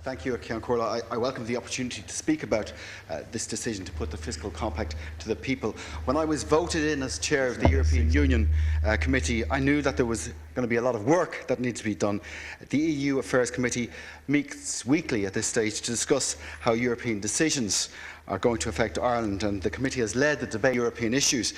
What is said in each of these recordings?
Thank you, Ceann Comhairle. I welcome the opportunity to speak about this decision to put the fiscal compact to the people. When I was voted in as chair of the European Union Committee, I knew that there was going to be a lot of work that needs to be done. The EU Affairs Committee meets weekly at this stage to discuss how European decisions are going to affect Ireland, and the committee has led the debate on European issues.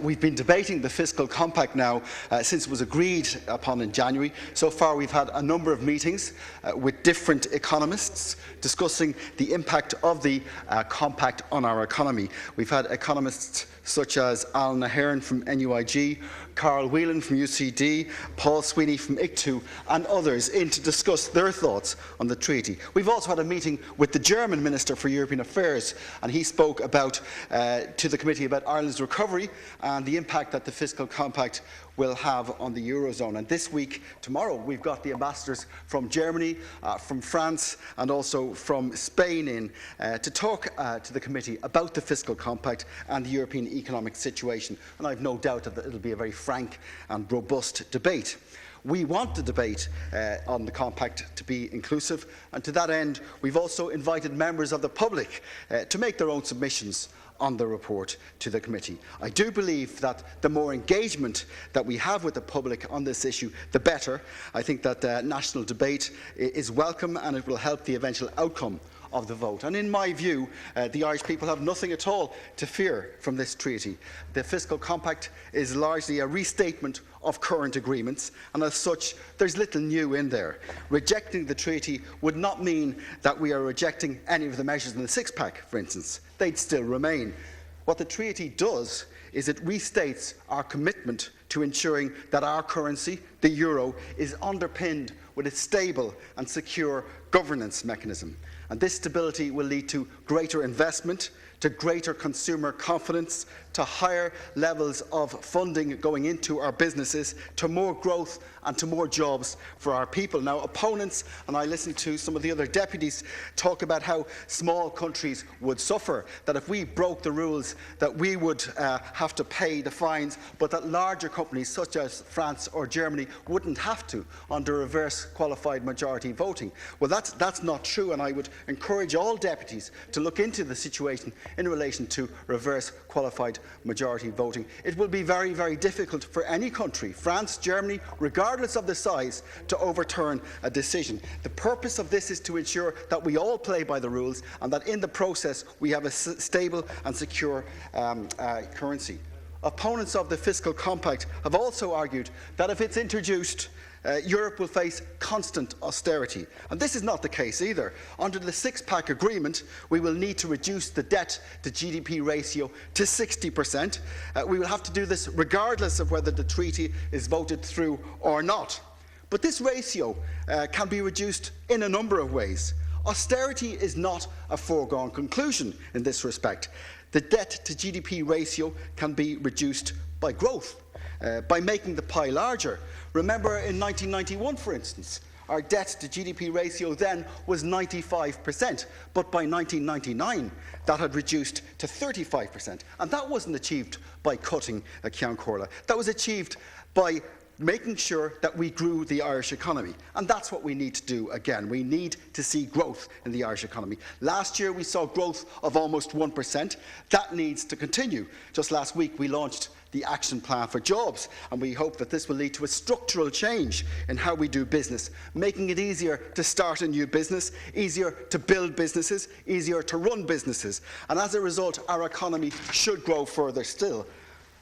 We've been debating the fiscal compact now since it was agreed upon in January. So far we've had a number of meetings with different economists discussing the impact of the compact on our economy. We've had economists such as Alan Nahairn from NUIG, Carl Whelan from UCD, Paul Sweeney from ICTU and others in to discuss their thoughts on the treaty. We've also had a meeting with the German Minister for European Affairs, and he spoke to the committee about Ireland's recovery and the impact that the fiscal compact will have on the Eurozone. And this week, tomorrow, we've got the ambassadors from Germany, from France and also from Spain in to talk to the committee about the fiscal compact and the European economic situation. And I have no doubt that it will be a very frank and robust debate. We want the debate on the compact to be inclusive, and to that end we've also invited members of the public to make their own submissions on the report to the committee. I do believe that the more engagement that we have with the public on this issue, the better. I think that national debate is welcome, and it will help the eventual outcome of the vote. And in my view, the Irish people have nothing at all to fear from this treaty. The fiscal compact is largely a restatement of current agreements, and as such there's little new in there. Rejecting the treaty would not mean that we are rejecting any of the measures in the six-pack, for instance. They'd still remain. What the treaty does is it restates our commitment to ensuring that our currency, the euro, is underpinned with a stable and secure governance mechanism. And this stability will lead to greater investment, to greater consumer confidence, to higher levels of funding going into our businesses, to more growth and to more jobs for our people. Now, opponents, and I listened to some of the other deputies talk about how small countries would suffer, that if we broke the rules that we would have to pay the fines, but that larger companies such as France or Germany wouldn't have to under reverse qualified majority voting. Well, that's not true, and I would encourage all deputies to look into the situation in relation to reverse qualified majority voting. It will be very, very difficult for any country, France, Germany, regardless of the size, to overturn a decision. The purpose of this is to ensure that we all play by the rules and that in the process we have a stable and secure currency. Opponents of the fiscal compact have also argued that if it's introduced, Europe will face constant austerity. And this is not the case either. Under the six-pack agreement, we will need to reduce the debt to GDP ratio to 60%. We will have to do this regardless of whether the treaty is voted through or not. But this ratio can be reduced in a number of ways. Austerity is not a foregone conclusion in this respect. The debt to GDP ratio can be reduced by growth, by making the pie larger. Remember in 1991, for instance, our debt to GDP ratio then was 95%, but by 1999 that had reduced to 35%. And that wasn't achieved by cutting Ceann Comhairle. That was achieved by making sure that we grew the Irish economy. And that's what we need to do again. We need to see growth in the Irish economy. Last year we saw growth of almost 1%. That needs to continue. Just last week we launched the Action Plan for Jobs, and we hope that this will lead to a structural change in how we do business, making it easier to start a new business, easier to build businesses, easier to run businesses. And as a result, our economy should grow further still.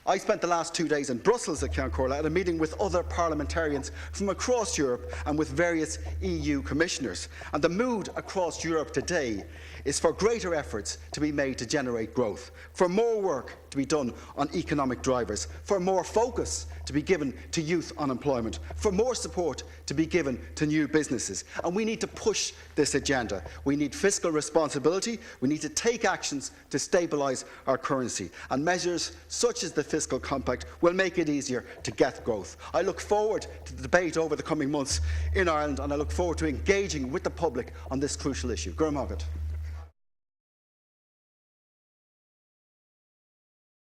I spent the last 2 days in Brussels at Ceann Comhairle at a meeting with other parliamentarians from across Europe and with various EU commissioners. And the mood across Europe today is for greater efforts to be made to generate growth, for more work to be done on economic drivers, for more focus to be given to youth unemployment, for more support to be given to new businesses. And we need to push this agenda. We need fiscal responsibility. We need to take actions to stabilise our currency. And measures such as the fiscal compact will make it easier to get growth. I look forward to the debate over the coming months in Ireland, and I look forward to engaging with the public on this crucial issue. Gurmagat.